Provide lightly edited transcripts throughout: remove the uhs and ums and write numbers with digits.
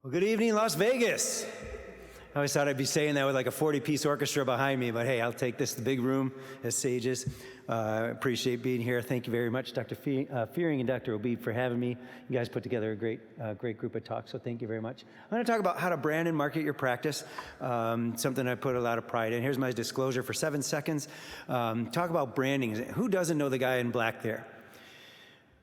Well, good evening, Las Vegas. I always thought I'd be saying that with like a 40-piece orchestra behind me, but hey, I'll take this, the big room as sages. Appreciate being here. Thank you very much, Dr. Fearing and Dr. Obib, for having me. You guys put together a great group of talks, so thank you very much. I'm going to talk about how to brand and market your practice, something I put a lot of pride in. Here's my disclosure for 7 seconds. Talk about branding. Who doesn't know the guy in black there?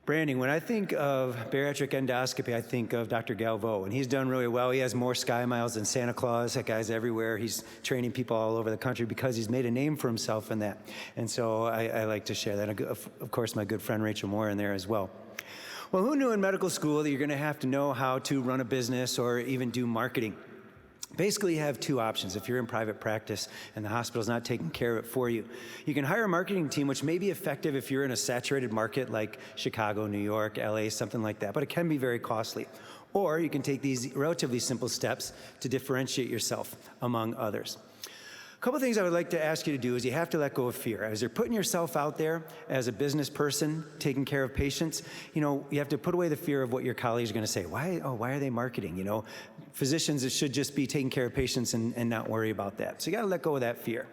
Branding, when I think of bariatric endoscopy, I think of Dr. Galvo, and he's done really well. He has more Sky Miles than Santa Claus. That guy's everywhere. He's training people all over the country because he's made a name for himself in that. And so I like to share that. Of course, my good friend Rachel Moore in there as well. Well, who knew in medical school that you're going to have to know how to run a business or even do marketing? Basically, you have 2 options if you're in private practice and the hospital's not taking care of it for you. You can hire a marketing team, which may be effective if you're in a saturated market like Chicago, New York, LA, something like that, but it can be very costly. Or you can take these relatively simple steps to differentiate yourself among others. A couple things I would like to ask you to do is you have to let go of fear. As you're putting yourself out there as a business person, taking care of patients, you have to put away the fear of what your colleagues are going to say. Why are they marketing? Physicians, it should just be taking care of patients and not worry about that. So you got to let go of that fear.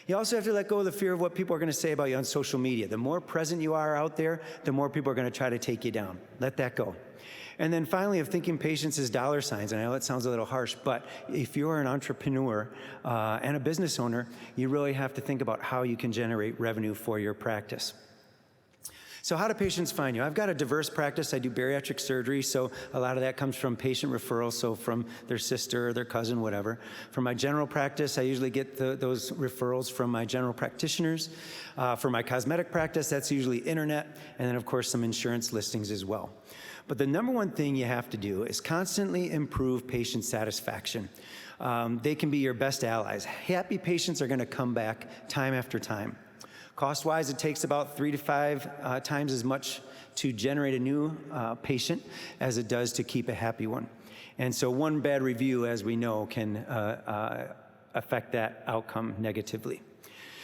You also have to let go of the fear of what people are going to say about you on social media. The more present you are out there, the more people are going to try to take you down. Let that go. And then finally, of thinking patients as dollar signs. And I know that sounds a little harsh, but if you're an entrepreneur and a business owner, you really have to think about how you can generate revenue for your practice. So how do patients find you? I've got a diverse practice. I do bariatric surgery, so a lot of that comes from patient referrals, so from their sister or their cousin, whatever. For my general practice, I usually get those referrals from my general practitioners. For my cosmetic practice, that's usually internet, and then of course some insurance listings as well. But the number one thing you have to do is constantly improve patient satisfaction. They can be your best allies. Happy patients are going to come back time after time. Cost-wise, it takes about 3 to 5 times as much to generate a new patient as it does to keep a happy one. And so one bad review, as we know, can affect that outcome negatively.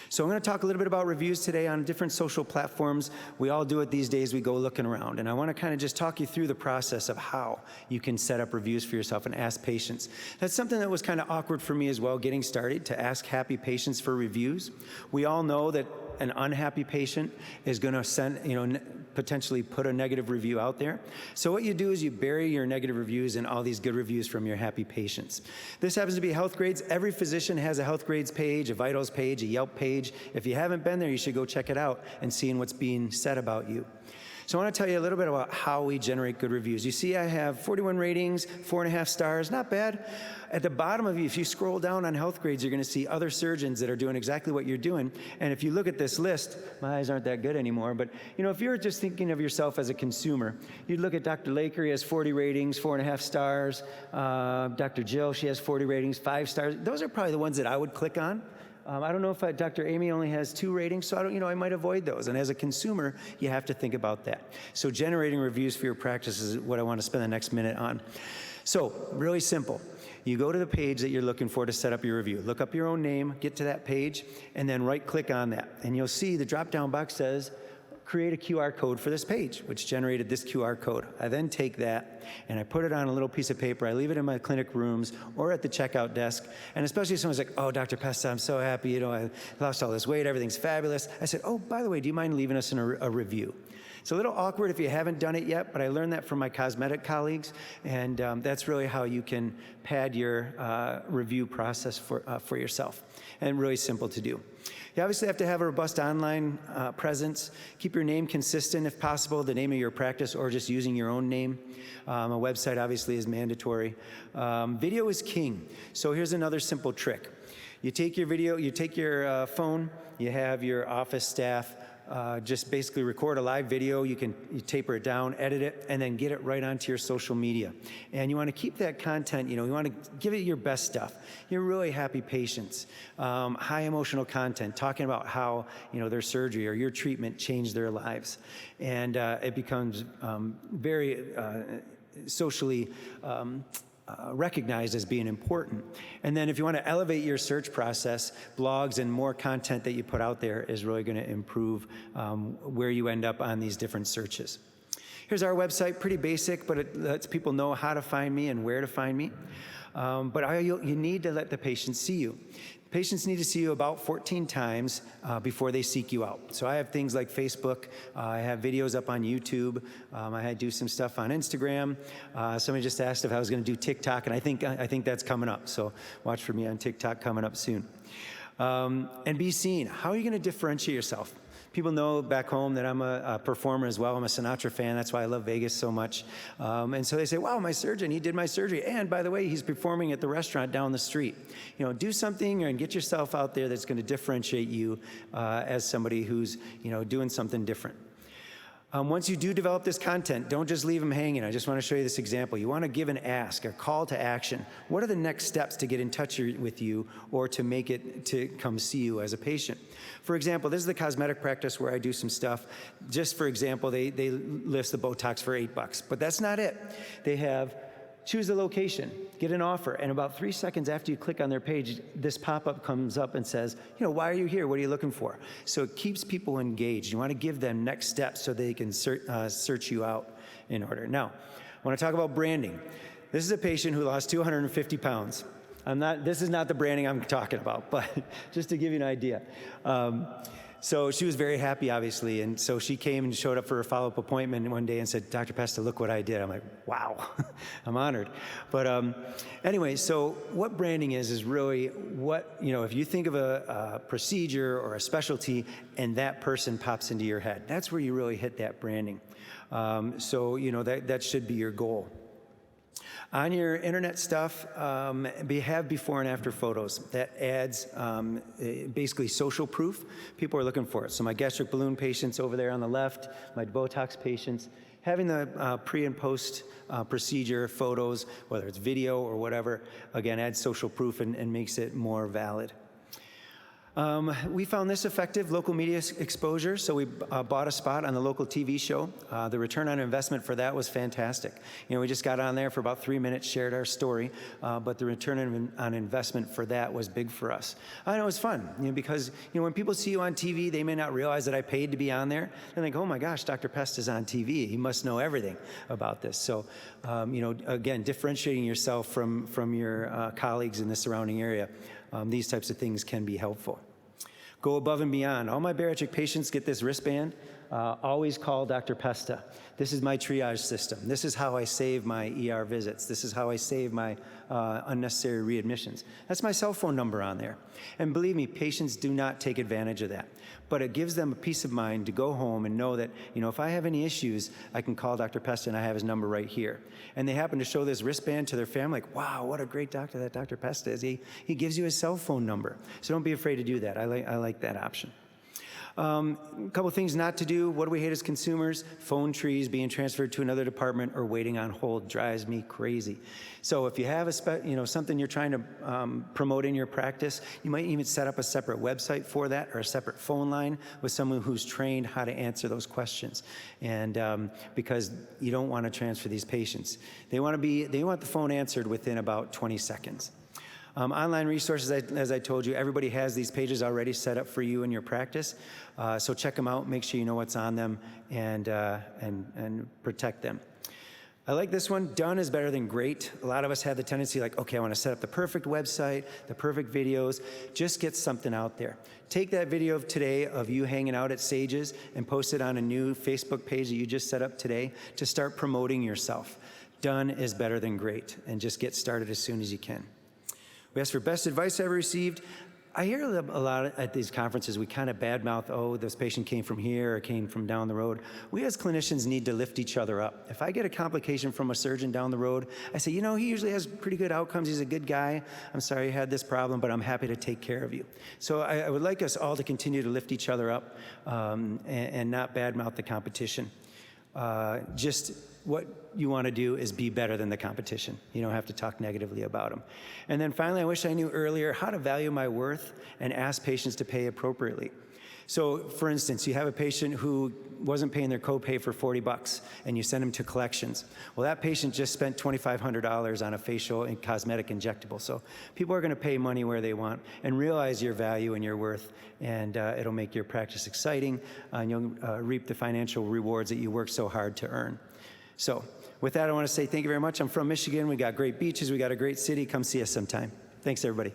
So I'm going to talk a little bit about reviews today on different social platforms. We all do it these days. We go looking around. And I want to kind of just talk you through the process of how you can set up reviews for yourself and ask patients. That's something that was kind of awkward for me as well, getting started, to ask happy patients for reviews. We all know that an unhappy patient is going to send, potentially put a negative review out there. So what you do is you bury your negative reviews in all these good reviews from your happy patients. This happens to be Health Grades. Every physician has a Health Grades page, a Vitals page, a Yelp page. If you haven't been there, you should go check it out and see what's being said about you. So I want to tell you a little bit about how we generate good reviews. You see I have 41 ratings, 4.5 stars, not bad. At the bottom of you, if you scroll down on Health Grades, you're going to see other surgeons that are doing exactly what you're doing. And if you look at this list, my eyes aren't that good anymore, but if you're just thinking of yourself as a consumer, you'd look at Dr. Laker, he has 40 ratings, 4.5 stars. Dr. Jill, she has 40 ratings, 5 stars. Those are probably the ones that I would click on. I don't know if Dr. Amy only has 2 ratings, so I might avoid those. And as a consumer, you have to think about that. So generating reviews for your practice is what I want to spend the next minute on. So really simple. You go to the page that you're looking for to set up your review. Look up your own name, get to that page, and then right-click on that. And you'll see the drop-down box says, create a QR code for this page, which generated this QR code. I then take that and I put it on a little piece of paper. I leave it in my clinic rooms or at the checkout desk. And especially if someone's like, oh, Dr. Pesta, I'm so happy, I lost all this weight, everything's fabulous. I said, oh, by the way, do you mind leaving us in a review? It's a little awkward if you haven't done it yet, but I learned that from my cosmetic colleagues, and that's really how you can pad your review process for yourself, and really simple to do. You obviously have to have a robust online presence. Keep your name consistent if possible, the name of your practice, or just using your own name. A website obviously is mandatory. Video is king. So here's another simple trick. You take your video, you take your phone, you have your office staff just basically record a live video. You taper it down, edit it, and then get it right onto your social media. And you want to keep that content, you want to give it your best stuff. You're really happy patients. High emotional content, talking about how, their surgery or your treatment changed their lives. And it becomes very socially recognized as being important. And then if you want to elevate your search process, blogs and more content that you put out there is really going to improve where you end up on these different searches. Here's our website, pretty basic, but it lets people know how to find me and where to find me. But you need to let the patient see you. Patients need to see you about 14 times before they seek you out. So I have things like Facebook. I have videos up on YouTube. I do some stuff on Instagram. Somebody just asked if I was going to do TikTok, and I think that's coming up. So watch for me on TikTok coming up soon. And be seen. How are you going to differentiate yourself? People know back home that I'm a performer as well. I'm a Sinatra fan. That's why I love Vegas so much. And so they say, wow, my surgeon, he did my surgery. And by the way, he's performing at the restaurant down the street. Do something and get yourself out there that's going to differentiate you as somebody who's, doing something different. Once you do develop this content, don't just leave them hanging. I just want to show you this example. You want to give an ask, a call to action. What are the next steps to get in touch with you or to make it to come see you as a patient? For example, this is the cosmetic practice where I do some stuff. Just for example, they list the Botox for $8, but that's not it. They have choose a location, get an offer, and about 3 seconds after you click on their page, this pop-up comes up and says, why are you here? What are you looking for? So it keeps people engaged. You want to give them next steps so they can search you out in order. Now, I want to talk about branding. This is a patient who lost 250 pounds. This is not the branding I'm talking about, but just to give you an idea. So she was very happy, obviously, and so she came and showed up for a follow-up appointment one day and said, Dr. Pesta, look what I did. I'm like, wow, I'm honored. But anyway, so what branding is really what, if you think of a procedure or a specialty and that person pops into your head, that's where you really hit that branding. So, that should be your goal. On your internet stuff, have before and after photos. That adds basically social proof. People are looking for it. So my gastric balloon patients over there on the left, my Botox patients, having the pre and post procedure photos, whether it's video or whatever, again, adds social proof and makes it more valid. We found this effective, local media exposure, so we bought a spot on the local TV show. The return on investment for that was fantastic. We just got on there for about 3 minutes, shared our story, but the return on investment for that was big for us. I know it was fun, because when people see you on TV, they may not realize that I paid to be on there. They think, oh my gosh, Dr. Pesta is on TV. He must know everything about this. So, again, differentiating yourself from your colleagues in the surrounding area. These types of things can be helpful. Go above and beyond. All my bariatric patients get this wristband. Always call Dr. Pesta. This is my triage system. This is how I save my ER visits. This is how I save my unnecessary readmissions. That's my cell phone number on there. And believe me, patients do not take advantage of that. But it gives them a peace of mind to go home and know that, if I have any issues, I can call Dr. Pesta and I have his number right here. And they happen to show this wristband to their family, like, wow, what a great doctor that Dr. Pesta is. He gives you his cell phone number. So don't be afraid to do that. I like that option. A couple things not to do. What do we hate as consumers? Phone trees, being transferred to another department, or waiting on hold drives me crazy. So if you have something you're trying to promote in your practice, you might even set up a separate website for that or a separate phone line with someone who's trained how to answer those questions. And because you don't want to transfer these patients, they want the phone answered within about 20 seconds. Online resources, as I told you, everybody has these pages already set up for you in your practice. So check them out, make sure you know what's on them, and protect them. I like this one. Done is better than great. A lot of us have the tendency okay, I want to set up the perfect website, the perfect videos. Just get something out there. Take that video of today of you hanging out at Sages and post it on a new Facebook page that you just set up today to start promoting yourself. Done is better than great, and just get started as soon as you can. We asked for best advice I ever received. I hear a lot at these conferences, we kind of badmouth, oh, this patient came from here or came from down the road. We as clinicians need to lift each other up. If I get a complication from a surgeon down the road, I say, he usually has pretty good outcomes. He's a good guy. I'm sorry you had this problem, but I'm happy to take care of you. So I would like us all to continue to lift each other up and not badmouth the competition. Just what you want to do is be better than the competition. You don't have to talk negatively about them. And then finally, I wish I knew earlier how to value my worth and ask patients to pay appropriately. So for instance, you have a patient who wasn't paying their copay for $40 and you send them to collections. Well, that patient just spent $2,500 on a facial and cosmetic injectable. So people are gonna pay money where they want and realize your value and your worth, and it'll make your practice exciting, and you'll reap the financial rewards that you worked so hard to earn. So with that, I wanna say thank you very much. I'm from Michigan. We got great beaches. We got a great city. Come see us sometime. Thanks, everybody.